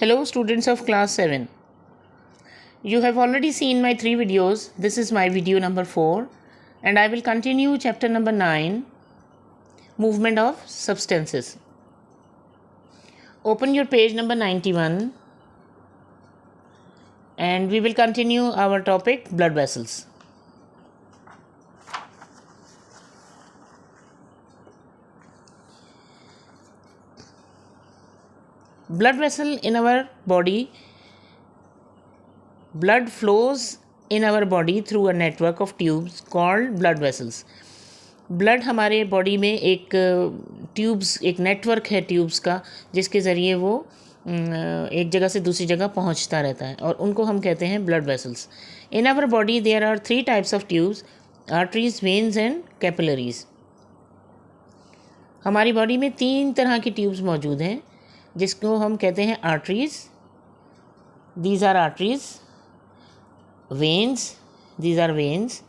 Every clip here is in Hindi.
Hello students of class 7. You have already seen my 3 videos. This is my video number 4 and I will continue chapter number 9, movement of substances. Open your page number 91 and we will continue our topic blood vessels. Blood vessel in our body. Blood flows in our body through a network of tubes called blood vessels. Blood हमारे बॉडी में एक ट्यूब्स, एक नेटवर्क है ट्यूब्स का, जिसके ज़रिए वो एक जगह से दूसरी जगह पहुंचता रहता है और उनको हम कहते हैं blood vessels. In our body there are 3 types of tubes: arteries, veins and capillaries. हमारी बॉडी में 3 तरह की ट्यूब्स मौजूद हैं जिसको हम कहते हैं arteries. These are arteries. Veins, these are veins.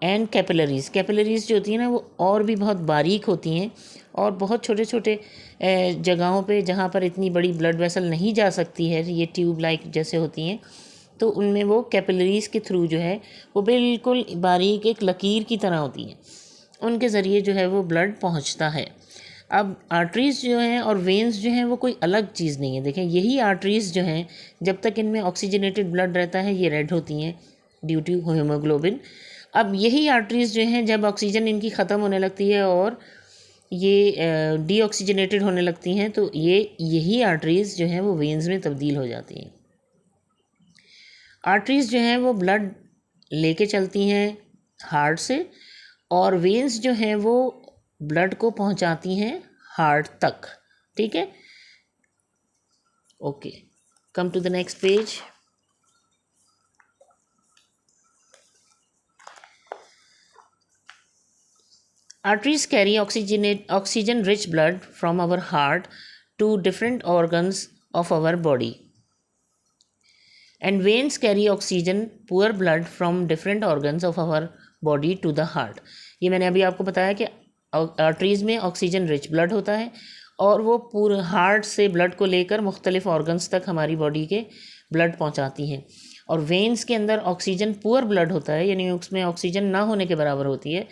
And capillaries. Capillaries जो होती हैं ना, वो और भी बहुत बारीक होती हैं और बहुत छोटे छोटे जगहों पे जहाँ पर इतनी बड़ी ब्लड वेसल नहीं जा सकती है, ये ट्यूब लाइक जैसे होती हैं, तो उनमें वो कैपिलरीज के थ्रू जो है वो बिल्कुल बारीक एक लकीर की तरह होती हैं, उनके ज़रिए जो है वो ब्लड पहुँचता है. अब आर्टरीज जो हैं और वेन्स जो हैं वो कोई अलग चीज़ नहीं है. देखें, यही आर्टरीज जो हैं, जब तक इनमें ऑक्सीजनेटेड ब्लड रहता है ये रेड होती हैं ड्यू टू हीमोग्लोबिन. अब यही आर्टरीज जो हैं, जब ऑक्सीजन इनकी ख़त्म होने लगती है और ये डीऑक्सीजनेटेड होने लगती हैं, तो यही आर्टरीज जो हैं वो वेन्स में तब्दील हो जाती हैं. आर्टरीज जो हैं वो ब्लड लेके चलती हैं हार्ट से और वेन्स जो हैं वो ब्लड को पहुंचाती हैं हार्ट तक. ठीक है, okay. Come to the next page. Arteries carry oxygen-rich blood from our heart to different organs of our body. And veins carry oxygen-poor blood from different organs of our body to the heart. ये मैंने अभी आपको बताया कि आर्टरीज में ऑक्सीजन रिच ब्लड होता है और वो पूरे हार्ट से ब्लड को लेकर मुख्तलिफ ऑर्गन्स तक हमारी बॉडी के ब्लड पहुंचाती हैं. और वेन्स के अंदर ऑक्सीजन पुअर ब्लड होता है, यानी उसमें ऑक्सीजन ना होने के बराबर होती है.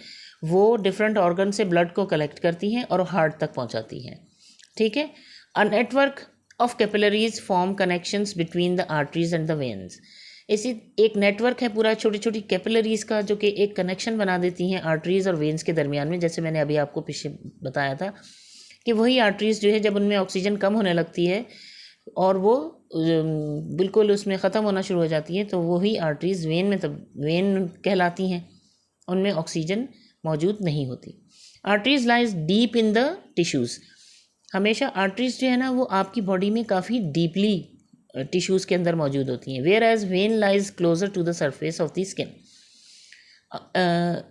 वो डिफरेंट ऑर्गन से ब्लड को कलेक्ट करती हैं और हार्ट तक पहुंचाती हैं. ठीक है. A network of capillaries form connections between the arteries and the veins. इसी एक नेटवर्क है पूरा छोटी छोटी कैपिलरीज का, जो कि एक कनेक्शन बना देती हैं आर्टरीज और वेन्स के दरमियान में. जैसे मैंने अभी आपको पीछे बताया था कि वही आर्टरीज जो है, जब उनमें ऑक्सीजन कम होने लगती है और वो बिल्कुल उसमें ख़त्म होना शुरू हो जाती है, तो वही आर्टरीज वेन कहलाती हैं. उनमें ऑक्सीजन मौजूद नहीं होती. Arteries lies deep in the tissues. हमेशा आर्टरीज जो है ना, वो आपकी बॉडी में काफ़ी डीपली टिश्यूज़ के अंदर मौजूद होती हैं. Whereas vein lies closer to the surface of the skin.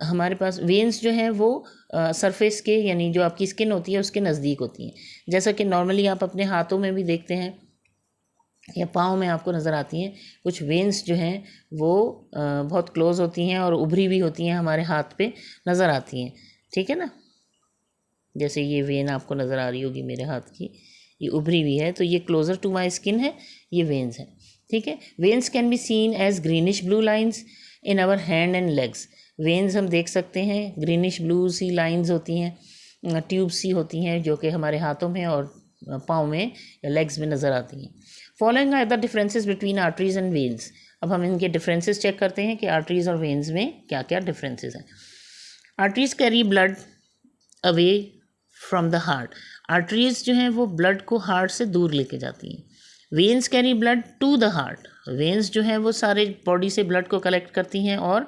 हमारे पास वेन्स जो हैं वो सरफेस के, यानी जो आपकी स्किन होती है उसके नज़दीक होती हैं. जैसा कि नॉर्मली आप अपने हाथों में भी देखते हैं या पाँव में आपको नज़र आती हैं, कुछ वेन्स जो हैं वो बहुत क्लोज होती हैं और उभरी भी होती हैं, हमारे हाथ पे नज़र आती हैं. ठीक है ना, जैसे ये वेन आपको नज़र आ रही होगी मेरे हाथ की, ये उभरी हुई है, तो ये क्लोज़र टू माई स्किन है, ये वेन्स हैं. ठीक है. Veins can be seen as greenish blue lines in our hand and legs. Veins हम देख सकते हैं ग्रीनिश ब्लू सी लाइन्स होती हैं, ट्यूब सी होती हैं, जो कि हमारे हाथों में और पाँव में या लेग्स में नज़र आती हैं. Following are the differences between arteries and veins. अब हम इनके डिफरेंसेस चेक करते हैं कि आर्टरीज और वेन्स में क्या क्या डिफरेंसेस हैं. Arteries carry blood away from the heart. Arteries जो हैं वो ब्लड को हार्ट से दूर लेके जाती हैं. Veins carry blood to the heart. Veins जो हैं वो सारे बॉडी से ब्लड को कलेक्ट करती हैं और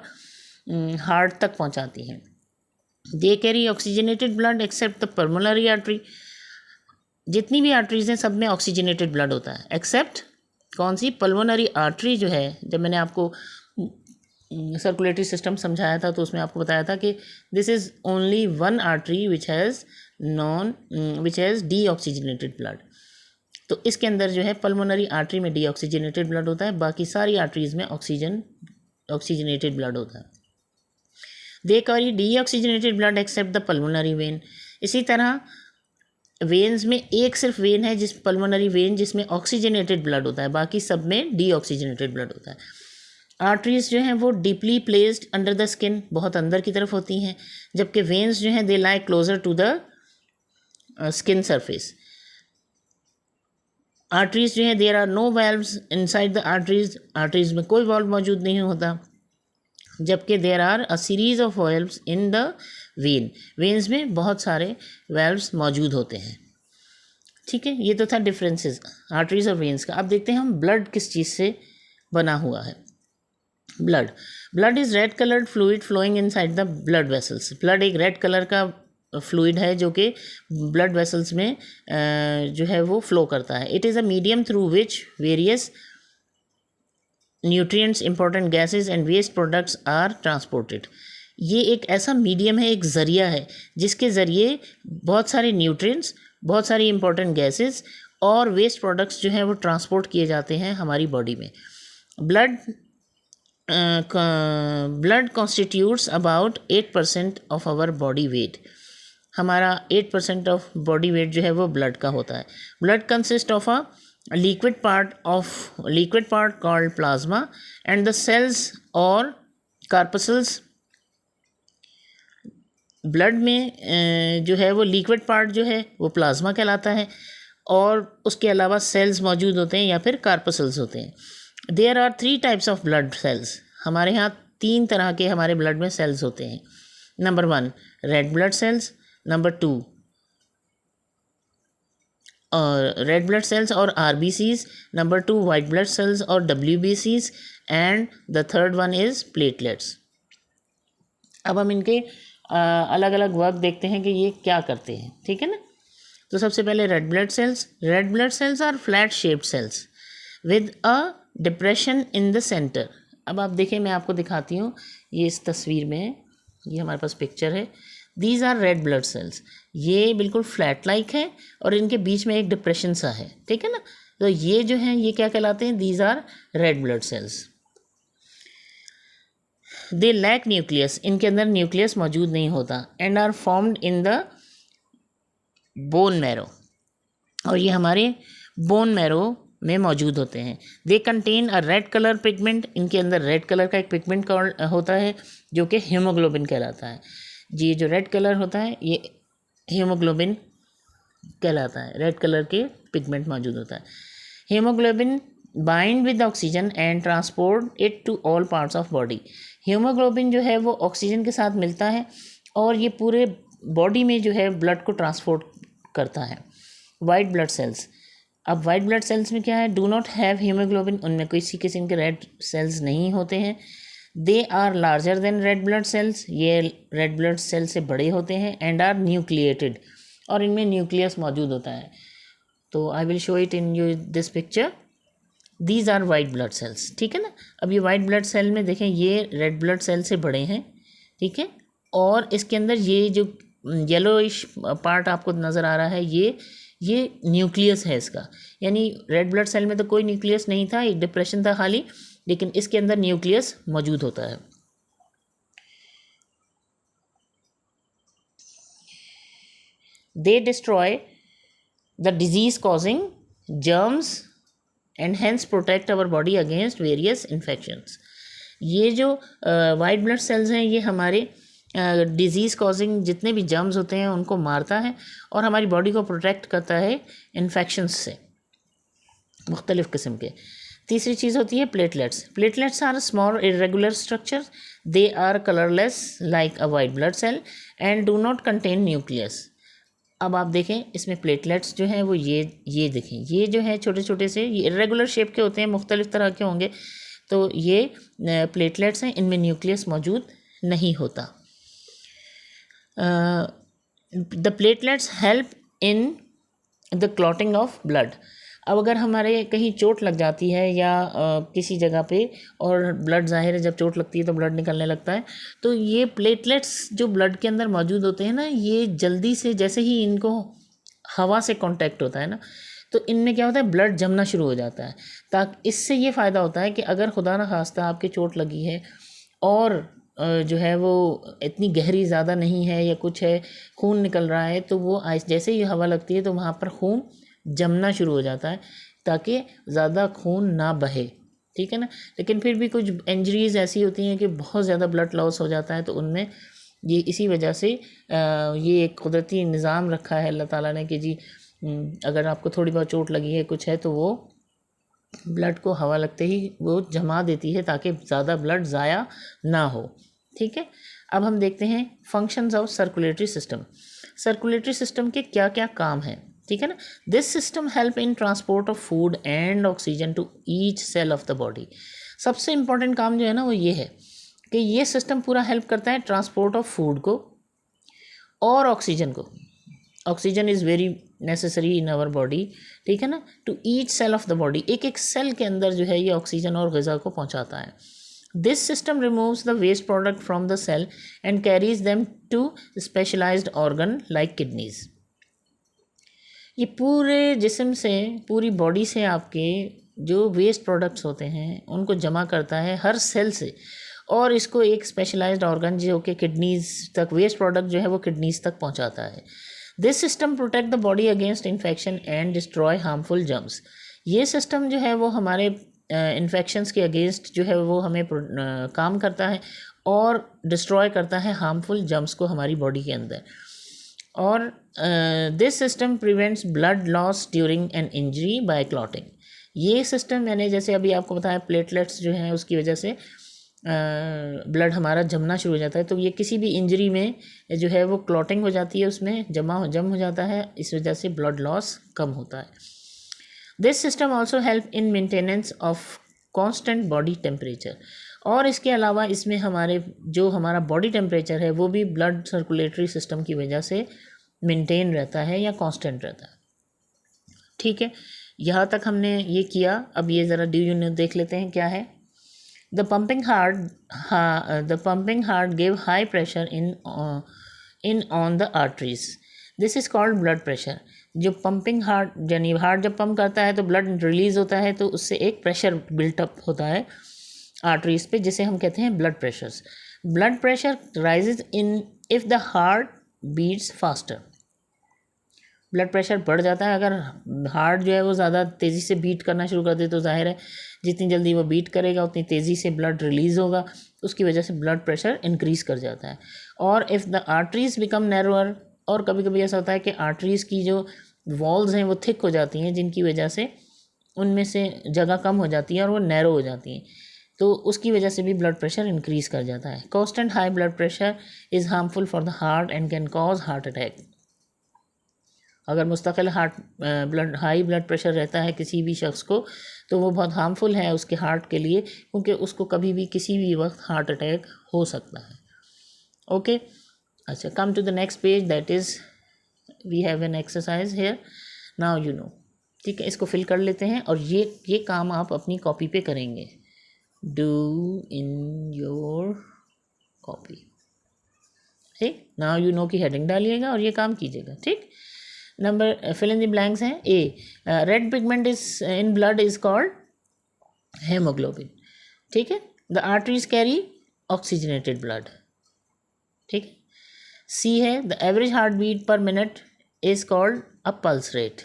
हार्ट तक पहुंचाती हैं. They carry oxygenated blood except the pulmonary artery. जितनी भी आर्टरीज हैं सब में ऑक्सीजनेटेड ब्लड होता है, एक्सेप्ट कौन सी? पल्मोनरी आर्टरी जो है. जब मैंने आपको सर्कुलेटरी सिस्टम समझाया था तो उसमें आपको बताया था कि this is only one artery which has deoxygenated blood. तो इसके अंदर जो है पल्मोनरी आर्टरी में डीऑक्सीजनेटेड ब्लड होता है, बाकी सारी आर्टरीज में ऑक्सीजनेटेड ब्लड होता है. They carry deoxygenated blood except the pulmonary vein. इसी तरह वेन्स में एक सिर्फ वेन है पल्मोनरी वेन जिसमें ऑक्सीजनेटेड ब्लड होता है, बाकी सब में डीऑक्सीजनेटेड ब्लड होता है। आर्टरीज जो हैं वो deeply placed under the skin, बहुत अंदर की तरफ होती हैं, जबकि वेन्स जो हैं they lie closer to the skin surface. Arteries जो है there are no valves inside the arteries, arteries में कोई वाल्व मौजूद नहीं होता, जबकि there are a series of valves in the vein, veins में बहुत सारे वाल्व्स मौजूद होते हैं। ठीक है, ये तो था डिफरेंसेस आर्टरीज और वेन्स का। अब देखते हैं हम ब्लड किस चीज़ से बना हुआ है। Blood is red coloured fluid flowing inside the blood vessels. Blood एक रेड कलर का फ्लूइड है जो कि ब्लड वेसल्स में जो है वो फ्लो करता है। It is a medium through which various nutrients, important gases and waste products are transported. ये एक ऐसा मीडियम है, एक ज़रिया है जिसके ज़रिए बहुत सारे न्यूट्रिएंट्स, बहुत सारी इंपॉर्टेंट गैसेस और वेस्ट प्रोडक्ट्स जो हैं वो ट्रांसपोर्ट किए जाते हैं हमारी बॉडी में। Blood constitutes about 8% of our body weight. हमारा 8% ऑफ बॉडी वेट जो है वो ब्लड का होता है। Blood consist of a liquid part called plasma and the cells or corpuscles। Blood में जो है वो लिक्विड पार्ट जो है वो प्लाज्मा कहलाता है और उसके अलावा सेल्स मौजूद होते हैं या फिर कार्पसल्स होते हैं। There are 3 types of blood cells. हमारे यहाँ 3 तरह के हमारे ब्लड में सेल्स होते हैं। Number 1 red blood cells, number 2 और रेड ब्लड सेल्स और RBCs, number 2 white blood cells और डब्ल्यूबीसीज and the third one is platelets. अब हम इनके अलग अलग वर्क देखते हैं कि ये क्या करते हैं। ठीक है ना, तो सबसे पहले red blood cells are flat shaped cells with a depression in the centre. अब आप देखें, मैं आपको दिखाती हूँ, ये इस तस्वीर में है, ये हमारे पास पिक्चर है। These are red blood cells, ये बिल्कुल फ्लैट लाइक है और इनके बीच में एक डिप्रेशन सा है। ठीक है ना, तो ये जो है ये क्या कहलाते हैं, these are red blood cells. They lack nucleus, इनके अंदर न्यूक्लियस मौजूद नहीं होता, and are formed in the bone marrow, और ये हमारे बोन मैरो में मौजूद होते हैं। They contain a red colour pigment, इनके अंदर रेड कलर का एक पिगमेंट होता है जो कि हीमोग्लोबिन कहलाता है। ये जो रेड कलर होता है ये हीमोग्लोबिन कहलाता है, रेड कलर के पिगमेंट मौजूद होता है। Haemoglobin bind with oxygen and transport it to all parts of body. Haemoglobin जो है वो ऑक्सीजन के साथ मिलता है और ये पूरे बॉडी में जो है ब्लड को ट्रांसपोर्ट करता है। वाइट ब्लड सेल्स, अब वाइट ब्लड सेल्स में क्या है, डू नॉट हैव हीमोग्लोबिन, उनमें किसी किस्म के रेड सेल्स नहीं होते हैं। They are larger than red blood cells, ये रेड ब्लड सेल से बड़े होते हैं, एंड आर न्यूक्लिएटेड, और इनमें न्यूक्लियस मौजूद होता है। तो I will show it in you this picture. These are white blood cells. ठीक है ना, अब ये वाइट ब्लड सेल में देखें ये रेड ब्लड सेल से बड़े हैं। ठीक है, और इसके अंदर ये जो येलोइश पार्ट आपको नज़र आ रहा है ये न्यूक्लियस है इसका, यानी रेड ब्लड सेल में तो कोई न्यूक्लियस नहीं था, एक डिप्रेशन था खाली, लेकिन इसके अंदर न्यूक्लियस मौजूद होता है। They destroy the disease causing germs and hence protect our body against various infections. ये जो वाइट ब्लड सेल्स हैं ये हमारे डिजीज़ कॉजिंग जितने भी जर्म्स होते हैं उनको मारता है और हमारी बॉडी को प्रोटेक्ट करता है इन्फेक्शंस से मुख्तलिफ़ किस्म के। तीसरी चीज़ होती है platelets are small irregular structure, they are colourless like a white blood cell and do not contain nucleus. अब आप देखें इसमें प्लेटलेट्स जो हैं वो ये देखें, ये जो है छोटे छोटे से ये इरेगुलर शेप के होते हैं, मुख्तलिफ़ तरह के होंगे, तो ये प्लेटलेट्स हैं, इनमें न्यूक्लियस मौजूद नहीं होता। The platelets help in the clotting of blood. अब अगर हमारे कहीं चोट लग जाती है या किसी जगह पे और ब्लड, ज़ाहिर है जब चोट लगती है तो ब्लड निकलने लगता है, तो ये प्लेटलेट्स जो ब्लड के अंदर मौजूद होते हैं ना, ये जल्दी से जैसे ही इनको हवा से कांटेक्ट होता है ना, तो इनमें क्या होता है, ब्लड जमना शुरू हो जाता है। ताकि इससे ये फ़ायदा होता है कि अगर खुदा न खास्ता आपके चोट लगी है और जो है वो इतनी गहरी ज़्यादा नहीं है या कुछ है, खून निकल रहा है, तो वो जैसे ही हवा लगती है तो वहाँ पर खून जमना शुरू हो जाता है ताकि ज़्यादा खून ना बहे, ठीक है ना। लेकिन फिर भी कुछ इंजरीज़ ऐसी होती हैं कि बहुत ज़्यादा ब्लड लॉस हो जाता है, तो उनमें ये इसी वजह से ये एक कुदरती निज़ाम रखा है अल्लाह ताला ने कि जी अगर आपको थोड़ी बहुत चोट लगी है, कुछ है, तो वो ब्लड को हवा लगते ही वो जमा देती है ताकि ज़्यादा ब्लड ज़ाया ना हो, ठीक है। अब हम देखते हैं functions of circulatory system. Circulatory system के क्या क्या काम हैं, ठीक है ना। This system help in transport of food and oxygen to each cell of the body. सबसे इम्पॉर्टेंट काम जो है ना वो ये है कि ये सिस्टम पूरा हेल्प करता है ट्रांसपोर्ट ऑफ फूड को और ऑक्सीजन को। Oxygen is very necessary in our body, ठीक है ना, to each cell of the body. एक एक सेल के अंदर जो है ये ऑक्सीजन और ग़िज़ा को पहुंचाता है। This system removes the waste product from the cell and carries them to specialised organ like kidneys. ये पूरे जिस्म से, पूरी बॉडी से आपके जो वेस्ट प्रोडक्ट्स होते हैं उनको जमा करता है हर सेल से, और इसको एक स्पेशलाइज्ड ऑर्गन जो कि किडनीज़ तक, वेस्ट प्रोडक्ट जो है वो किडनीज़ तक पहुंचाता है। This system protect the body against infection and destroy harmful germs. ये सिस्टम जो है वो हमारे इन्फेक्शंस के अगेंस्ट जो है वो हमें काम करता है और डिस्ट्रॉय करता है हार्मफुल जर्म्स को हमारी बॉडी के अंदर। और this system prevents blood loss during an injury bye clotting. ये सिस्टम मैंने जैसे अभी आपको बताया, प्लेटलेट्स जो हैं उसकी वजह से ब्लड हमारा जमना शुरू हो जाता है, तो ये किसी भी इंजरी में जो है वो क्लॉटिंग हो जाती है, उसमें जम हो जाता है, इस वजह से ब्लड लॉस कम होता है। This system also help in maintenance of constant body temperature. और इसके अलावा इसमें हमारा बॉडी टेम्परेचर है वो भी ब्लड सर्कुलेटरी सिस्टम की वजह से मेंटेन रहता है या कांस्टेंट रहता है, ठीक है। यहाँ तक हमने ये किया। अब ये ज़रा डू यू नो देख लेते हैं क्या है। The pumping heart gave high pressure in on the arteries. This is called blood pressure. जो पंपिंग हार्ट, यानी हार्ट जब पंप करता है तो ब्लड रिलीज होता है, तो उससे एक प्रेशर बिल्टअप होता है आर्टरीज पे, जिसे हम कहते हैं blood pressures. Blood pressure rises in if the heart beats faster. Blood pressure बढ़ जाता है अगर हार्ट जो है वो ज़्यादा तेज़ी से बीट करना शुरू कर दे, तो जाहिर है जितनी जल्दी वो बीट करेगा उतनी तेज़ी से ब्लड रिलीज़ होगा, उसकी वजह से ब्लड प्रेशर इंक्रीज़ कर जाता है। और if the arteries become narrower, और कभी कभी ऐसा होता है कि आर्टरीज़ की जो वॉल्स हैं वो थिक हो जाती हैं, जिनकी वजह से उनमें से जगह कम हो जाती है और वो नैरो हो जाती हैं, तो उसकी वजह से भी ब्लड प्रेशर इंक्रीज़ कर जाता है। Constant high blood pressure is harmful for the heart and can cause heart attack. अगर मुस्तकिल हाई ब्लड प्रेशर रहता है किसी भी शख्स को, तो वो बहुत हार्मफुल है उसके हार्ट के लिए, क्योंकि उसको कभी भी किसी भी वक्त हार्ट अटैक हो सकता है। ओके, अच्छा, come to the next page, that is we have an exercise here, now you know, ठीक है। इसको फिल कर लेते हैं और ये काम आप अपनी कॉपी पे करेंगे। डू इन योर कॉपी, ठीक। नाउ यू नो की हेडिंग डालिएगा और ये काम कीजिएगा, ठीक। Number fill in the blanks हैं। A, red pigment is in blood is called haemoglobin, ठीक है। The arteries carry oxygenated blood, ठीक है। सी है, the average heart beat per minute is called a pulse rate.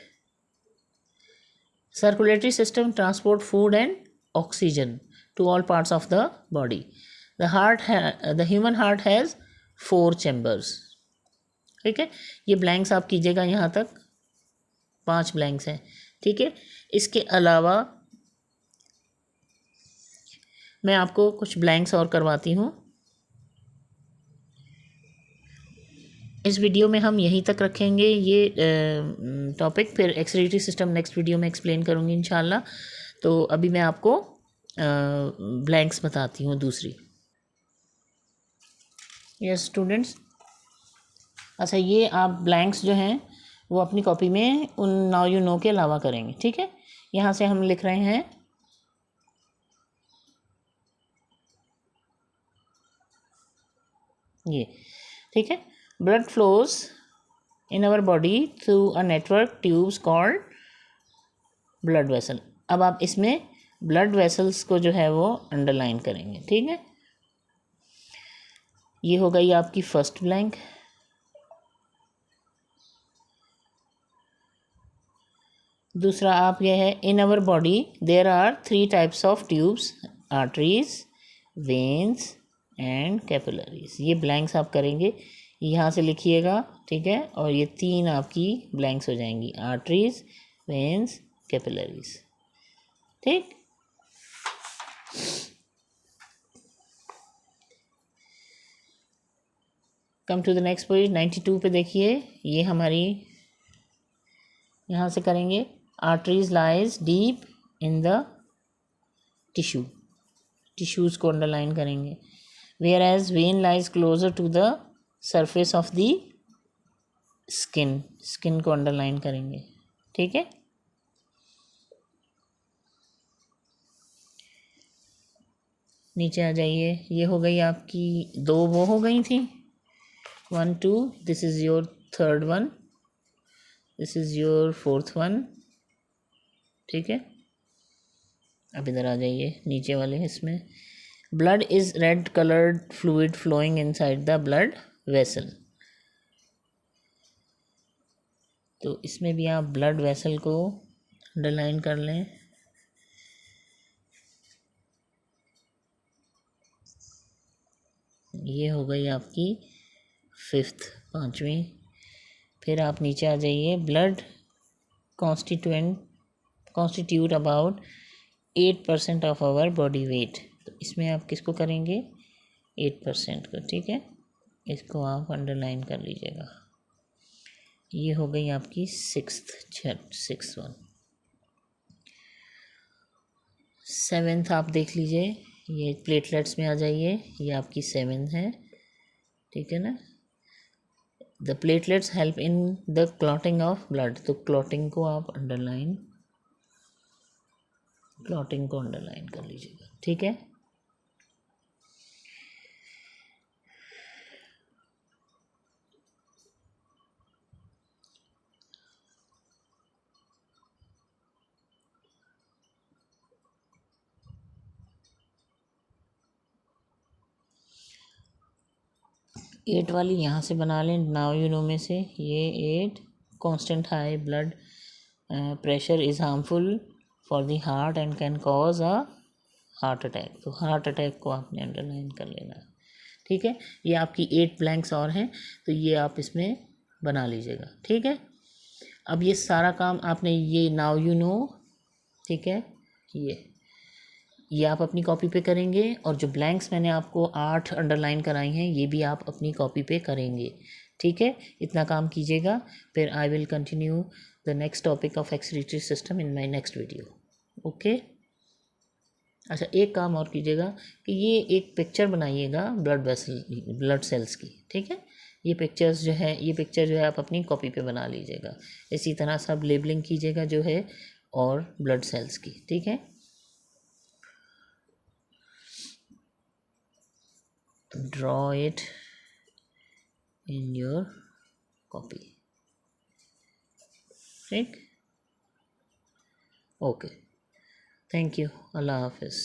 Circulatory system transport food and oxygen to all parts of the body. The human heart has 4 chambers, ठीक है। ये ब्लैंक्स आप कीजिएगा, यहाँ तक 5 ब्लैंक्स हैं, ठीक है। इसके अलावा मैं आपको कुछ ब्लैंक्स और करवाती हूँ। इस वीडियो में हम यहीं तक रखेंगे ये टॉपिक, फिर एक्सक्रीटरी सिस्टम नेक्स्ट वीडियो में एक्सप्लेन करूँगी इंशाल्लाह। तो अभी मैं आपको ब्लैंक्स बताती हूँ दूसरी। यस स्टूडेंट्स, अच्छा, ये आप ब्लैंक्स जो हैं वो अपनी कॉपी में उन नाउ यू नो के अलावा करेंगे, ठीक है। यहाँ से हम लिख रहे हैं ये, ठीक है। Blood flows in our body through a network tubes called blood vessel. अब आप इसमें ब्लड वेसल्स को जो है वो अंडरलाइन करेंगे, ठीक है। ये हो गई आपकी फर्स्ट ब्लैंक। दूसरा आप यह है, in our body there are 3 types of tubes, arteries, veins and capillaries. ये ब्लैंक्स आप करेंगे, यहाँ से लिखिएगा, ठीक है। और ये 3 आपकी ब्लैंक्स हो जाएंगी, आर्टरीज, वेन्स, कैपिलरीज, ठीक। Come to the next page 92 पे देखिए, ये हमारी यहाँ से करेंगे, arteries lies deep in the tissue, tissues को अंडरलाइन करेंगे। Whereas vein lies closer to the surface of the skin, skin को अंडरलाइन करेंगे, ठीक है। नीचे आ जाइए, ये हो गई आपकी 2 वो हो गई थी, 1 2, this is your third one, this is your fourth one, ठीक है। अब इधर आ जाइए नीचे वाले इसमें, blood is red coloured fluid flowing inside the blood vessel. तो इसमें भी आप ब्लड वेसल को अंडरलाइन कर लें। ये हो गई आपकी 5th, 5वीं। फिर आप नीचे आ जाइए, blood constitute about 8% of our body weight. तो इसमें आप किसको करेंगे, 8% को, ठीक है। इसको आप अंडरलाइन कर लीजिएगा। ये हो गई आपकी 6th वन। 7th आप देख लीजिए, ये प्लेटलेट्स में आ जाइए, ये आपकी 7th है, ठीक है ना। The platelets help in the clotting of blood. तो क्लॉटिंग को आप अंडरलाइन कर लीजिएगा, ठीक है। एट वाली यहाँ से बना लें, नाउ यू नो में से, ये 8, constant high blood pressure is harmful for the heart and can cause a heart attack. तो हार्ट अटैक को आपने अंडरलाइन कर लेना है, ठीक है। ये आपकी 8 ब्लैंक्स और हैं, तो ये आप इसमें बना लीजिएगा, ठीक है। अब ये सारा काम आपने, ये नाउ यू नो, ठीक है, ये आप अपनी कॉपी पे करेंगे, और जो ब्लैंक्स मैंने आपको 8 अंडरलाइन कराई हैं, ये भी आप अपनी कॉपी पे करेंगे, ठीक है। इतना काम कीजिएगा, फिर I will continue the next topic of excretory system in my next video, okay. अच्छा, एक काम और कीजिएगा कि ये एक पिक्चर बनाइएगा ब्लड सेल्स की, ठीक है। ये पिक्चर जो है आप अपनी कॉपी पे बना लीजिएगा। इसी तरह सब लेबलिंग कीजिएगा जो है, और ब्लड सेल्स की, ठीक है। Draw it in your copy, ठीक। ओके, थैंक यू, अल्लाह हाफिज़।